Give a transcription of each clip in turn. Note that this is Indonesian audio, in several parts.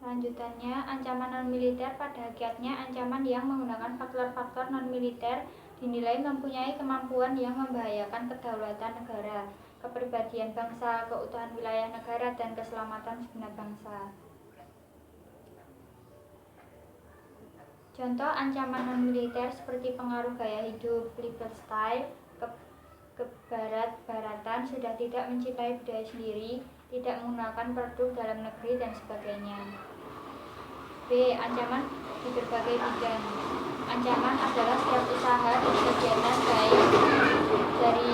Lanjutannya, ancaman non-militer pada hakikatnya ancaman yang menggunakan faktor-faktor non-militer dinilai mempunyai kemampuan yang membahayakan kedaulatan negara, kepribadian bangsa, keutuhan wilayah negara, dan keselamatan segenap bangsa. Contoh ancaman non-militer seperti pengaruh gaya hidup, lifestyle, kebarat-baratan, sudah tidak mencintai budaya sendiri, tidak menggunakan produk dalam negeri, dan sebagainya. B. Ancaman di berbagai bidang. Ancaman adalah setiap usaha dan kegiatan baik dari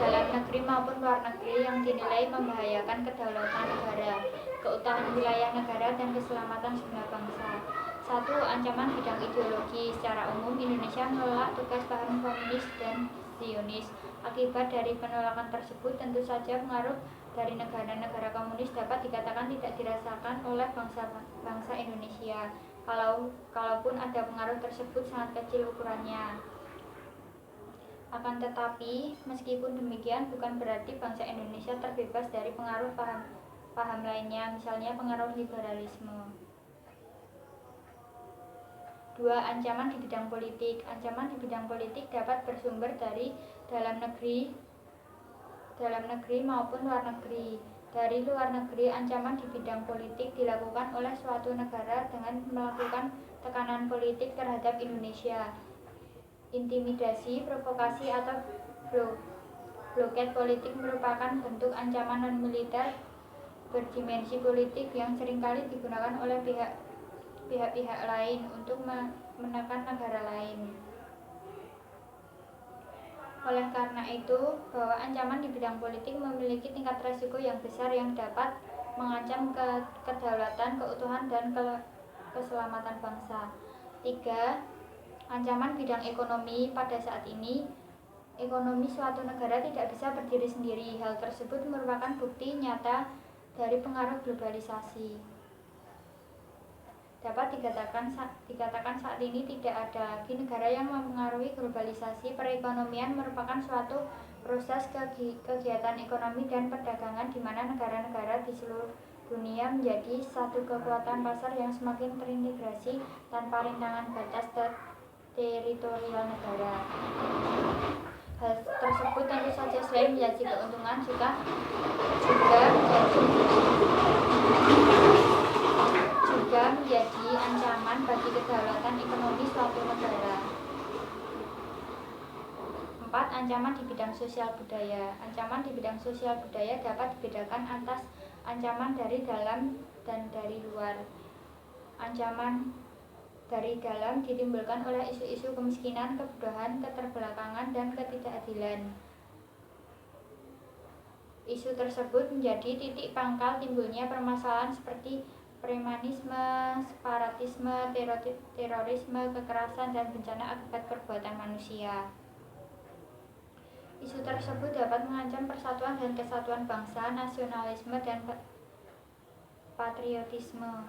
dalam negeri maupun luar negeri yang dinilai membahayakan kedaulatan negara, keutuhan wilayah negara, dan keselamatan segenap bangsa. 1. Ancaman bidang ideologi. Secara umum, Indonesia menolak tugas paham komunis dan Zionis. Akibat dari penolakan tersebut, tentu saja pengaruh dari negara-negara komunis dapat dikatakan tidak dirasakan oleh bangsa Indonesia. Kalaupun ada pengaruh tersebut sangat kecil ukurannya. Akan tetapi, meskipun demikian, bukan berarti bangsa Indonesia terbebas dari pengaruh paham lainnya, misalnya pengaruh liberalisme. 2. Ancaman di bidang politik. Ancaman di bidang politik dapat bersumber dari dalam negeri maupun luar negeri. Dari luar negeri, ancaman di bidang politik dilakukan oleh suatu negara dengan melakukan tekanan politik terhadap Indonesia. Intimidasi, provokasi, atau bloket politik merupakan bentuk ancaman non-militer berdimensi politik yang seringkali digunakan oleh pihak-pihak lain untuk menekan negara lain. Oleh karena itu, bahwa ancaman di bidang politik memiliki tingkat resiko yang besar yang dapat mengancam kedaulatan, keutuhan, dan keselamatan bangsa. 3. Ancaman bidang ekonomi. Pada saat ini, ekonomi suatu negara tidak bisa berdiri sendiri. Hal tersebut merupakan bukti nyata dari pengaruh globalisasi. Dapat dikatakan saat ini tidak ada lagi negara yang mempengaruhi globalisasi. Perekonomian merupakan suatu proses kegiatan ekonomi dan perdagangan di mana negara-negara di seluruh dunia menjadi satu kekuatan pasar yang semakin terintegrasi tanpa rintangan batas teritorial negara. Hal tersebut tentu saja selain menjadi keuntungan juga menjadi ancaman bagi kedaulatan ekonomi suatu negara. 4. Ancaman di bidang sosial budaya. Ancaman di bidang sosial budaya dapat dibedakan atas ancaman dari dalam dan dari luar. Ancaman dari dalam ditimbulkan oleh isu-isu kemiskinan, kebodohan, keterbelakangan, dan ketidakadilan. Isu tersebut menjadi titik pangkal timbulnya permasalahan seperti premanisme, separatisme, terorisme, kekerasan, dan bencana akibat perbuatan manusia. Isu tersebut dapat mengancam persatuan dan kesatuan bangsa, nasionalisme, dan patriotisme.